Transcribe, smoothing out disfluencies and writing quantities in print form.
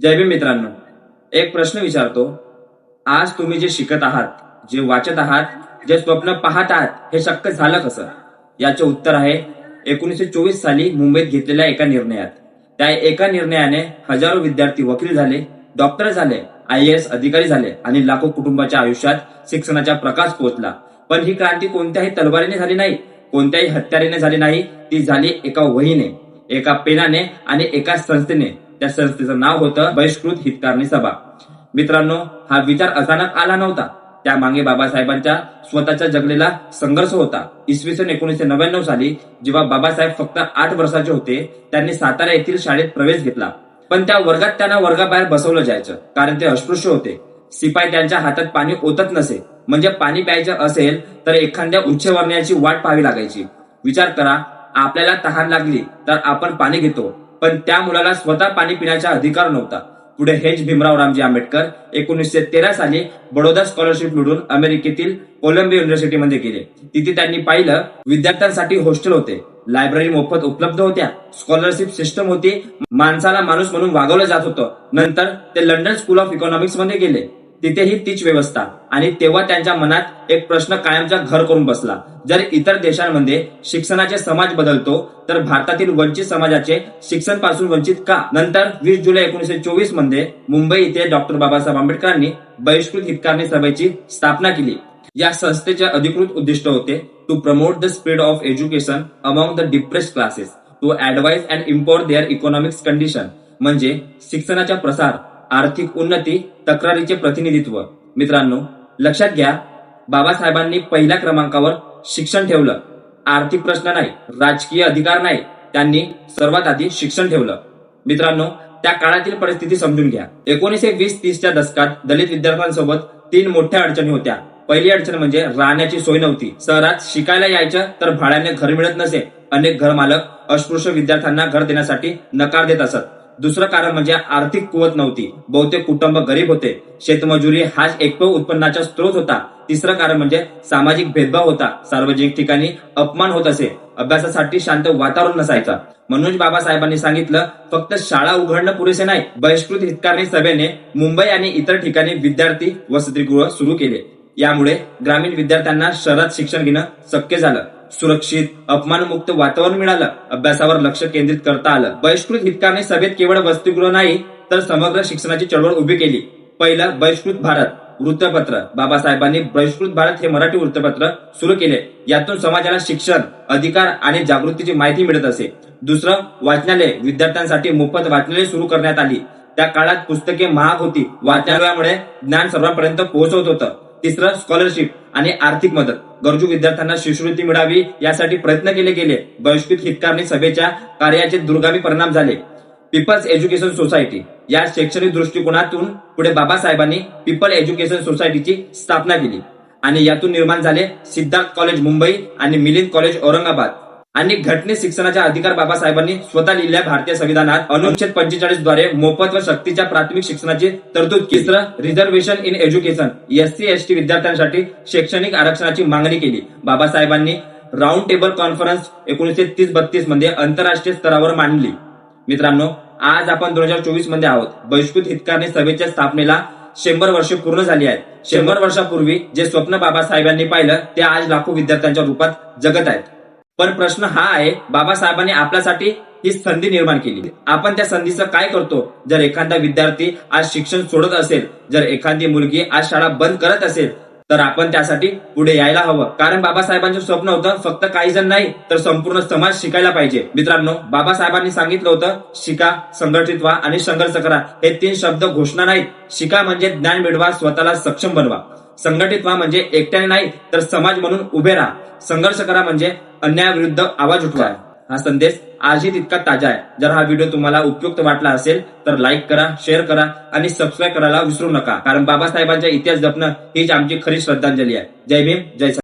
जय भीम मित्रांनो, एक प्रश्न विचारतो. आज तुम्ही जे शिकत आहात, जे वाचत आहात, जे स्वप्न पाहत आहात, हे शक्य झालं कसं? याचे उत्तर आहे 1924 साली मुंबईत घेतलेल्या एका निर्णयात. त्या एका निर्णयाने हजारो विद्यार्थी वकील झाले, डॉक्टर झाले, IAS अधिकारी झाले आणि लाखो कुटुंबाच्या आयुष्यात शिक्षणाचा प्रकाश पोहोचला. पण ही क्रांती कोणत्याही तलवारीने झाली नाही, कोणत्याही हत्यारेने झाली नाही. ती झाली एका वहीने, एका पेनाने आणि एका संस्थेने. त्या संस्थेचं नाव होतं बहिष्कृत हितकारणी सभा. मित्रांनो, हा विचार अचानक आला नव्हता. त्यामागे बाबासाहेबांच्या स्वतःच्या जगलेला संघर्ष होता. इसवी सन 1999 साली जेव्हा बाबासाहेब फक्त 8 वर्षाचे होते, त्यांनी सातारा येथील शाळेत प्रवेश घेतला. पण त्या वर्गात त्यांना वर्गाबाहेर बसवलं जायचं, कारण ते अस्पृश्य होते. शिपाई त्यांच्या हातात पाणी ओतत नसे. म्हणजे पाणी प्यायचं असेल तर एखाद्या उच्चवर्णीयाची वाट पाहावी लागायची. विचार करा, आपल्याला तहान लागली तर आपण पाणी घेतो, पण त्या मुलाला स्वतः पाणी पिण्याचा अधिकार नव्हता. पुढे हेच भीमराव रामजी आंबेडकर 1913 साली बडोदा स्कॉलरशिप मिळवून अमेरिकेतील कोलंबिया युनिव्हर्सिटीमध्ये गेले. तिथे त्यांनी पाहिलं, विद्यार्थ्यांसाठी हॉस्टेल होते, लायब्ररी मोफत उपलब्ध होत्या, स्कॉलरशिप सिस्टम होती, माणसाला माणूस म्हणून वागवलं जात होतं. नंतर ते लंडन स्कूल ऑफ इकॉनॉमिक्स मध्ये गेले. तिथेही तीच व्यवस्था. आणि तेव्हा त्यांच्या मनात एक प्रश्न कायमचा घर करून बसला. जर इतर देशांमध्ये शिक्षणाचे समाज बदलतो, तर भारतातील वंचित समाजाचे शिक्षण पासून वंचित का? नंतर 20 जुलै 1924 मध्ये मुंबई इथे डॉक्टर बाबासाहेब आंबेडकरांनी बहिष्कृत हितकारणी सभेची स्थापना केली. या संस्थेचे अधिकृत उद्दिष्ट होते to promote the spread of education among the depressed classes, to advise and empower their economics condition. म्हणजे शिक्षणाचा प्रसार, आर्थिक उन्नती, तक्रारीचे प्रतिनिधित्व. मित्रांनो, लक्षात घ्या, बाबासाहेबांनी पहिल्या क्रमांकावर शिक्षण ठेवलं. आर्थिक प्रश्न नाही, राजकीय अधिकार नाही, त्यांनी सर्वात आधी शिक्षण ठेवलं. मित्रांनो, त्या काळातील परिस्थिती समजून घ्या. 1920-30च्या दशकात दलित विद्यार्थ्यांसोबत 3 मोठ्या अडचणी होत्या. पहिली अडचण म्हणजे राहण्याची सोय नव्हती. शहरात शिकायला यायचं तर भाड्याने घर मिळत नसे. अनेक घरमालक अस्पृश्य विद्यार्थ्यांना घर देण्यासाठी नकार देत असत. दुसरं कारण म्हणजे आर्थिक कुवत नव्हती. बहुतेक कुटुंब गरीब होते. शेतमजुरी हाच एकमेव उत्पन्नाचा स्रोत होता. तिसरं कारण म्हणजे सामाजिक भेदभाव होता. सार्वजनिक ठिकाणी अपमान होत असे. अभ्यासासाठी शांत वातावरण नसायचं. म्हणून बाबासाहेबांनी सांगितलं, फक्त शाळा उघडणं पुरेसे नाही. बहिष्कृत हितकारणी सभेने मुंबई आणि इतर ठिकाणी विद्यार्थी वसतिगृह सुरू केले. यामुळे ग्रामीण विद्यार्थ्यांना शहरात शिक्षण घेणं शक्य झालं. सुरक्षित, अपमानमुक्त वातावरण मिळालं. अभ्यासावर लक्ष केंद्रित करता आलं. बहिष्कृत हितकारणी सभेत केवळ वसतिगृह नाही, तर समग्र शिक्षणाची चळवळ उभी केली. पहिलं, बहिष्कृत भारत वृत्तपत्र. बाबासाहेबांनी बहिष्कृत भारत हे मराठी वृत्तपत्र सुरू केले. यातून समाजाला शिक्षण, अधिकार आणि जागृतीची माहिती मिळत असे. दुसरं, वाचनालय. विद्यार्थ्यांसाठी मोफत वाचनालय सुरू करण्यात आली. त्या काळात पुस्तके महाग होती. वाचनालयामुळे ज्ञान सर्वांपर्यंत पोहोचत होतं. तिसरं, स्कॉलरशिप आणि आर्थिक मदत. गरजू विद्यार्थ्यांना शिष्यवृत्ती मिळावी यासाठी प्रयत्न केले गेले. बहिष्कृत हितकारणी सभेच्या कार्याचे दूरगामी परिणाम झाले. पीपल्स एज्युकेशन सोसायटी या शैक्षणिक दृष्टिकोनातून पुढे बाबासाहेबांनी पीपल एज्युकेशन सोसायटीची स्थापना केली आणि यातून निर्माण झाले सिद्धार्थ कॉलेज मुंबई आणि मिलिंद कॉलेज औरंगाबाद. आणि घटनेत शिक्षणाचा अधिकार बाबासाहेबांनी स्वतः लिहिलेल्या भारतीय संविधानात अनुच्छेद 45 द्वारे मोफत व सक्तीच्या प्राथमिक शिक्षणाची तरतूद केली. तिसरं, रिझर्वेशन इन एज्युकेशन. SC/ST विद्यार्थ्यांसाठी शैक्षणिक आरक्षणाची मागणी केली. बाबासाहेबांनी राऊंड टेबल कॉन्फरन्स 1930-32 मध्ये आंतरराष्ट्रीय स्तरावर मांडली. मित्रांनो, आज आपण 2024 मध्ये आहोत. बहिष्कृत हितकारणी सभेच्या स्थापनेला 100 वर्षे पूर्ण झाली आहेत. 100 वर्षापूर्वी जे स्वप्न बाबासाहेबांनी पाहिलं, ते आज लाखो विद्यार्थ्यांच्या रूपात जगत आहेत. पण प्रश्न हा आहे, बाबासाहेबांनी आपल्यासाठी ही संधी निर्माण केली. आपण त्या संधीचं काय करतो? जर एखादा विद्यार्थी आज शिक्षण सोडत असेल, जर एखादी मुलगी आज शाळा बंद करत असेल, तर आपण त्यासाठी पुढे यायला हवं. कारण बाबासाहेबांचं स्वप्न होतं, फक्त काही जण नाही, तर संपूर्ण समाज शिकायला पाहिजे. मित्रांनो, बाबासाहेबांनी सांगितलं होतं, शिका, संघटित व्हा आणि संघर्ष करा. हे 3 शब्द घोषणा नाहीत. शिका म्हणजे ज्ञान मिळवा, स्वतःला सक्षम बनवा. संघटित व्हा म्हणजे एकट्याने नाही, तर समाज म्हणून उभे राहा. संघर्ष करा म्हणजे अन्यायाविरुद्ध आवाज उठवा. हा संदेश आजही तितका ताजा आहे. जर हा व्हिडिओ तुम्हाला उपयुक्त वाटला असेल तर लाईक करा, शेअर करा आणि सबस्क्राईब करायला विसरू नका. कारण बाबासाहेबांचा इतिहास जपणं हीच आमची खरी श्रद्धांजली आहे. जय भीम, जय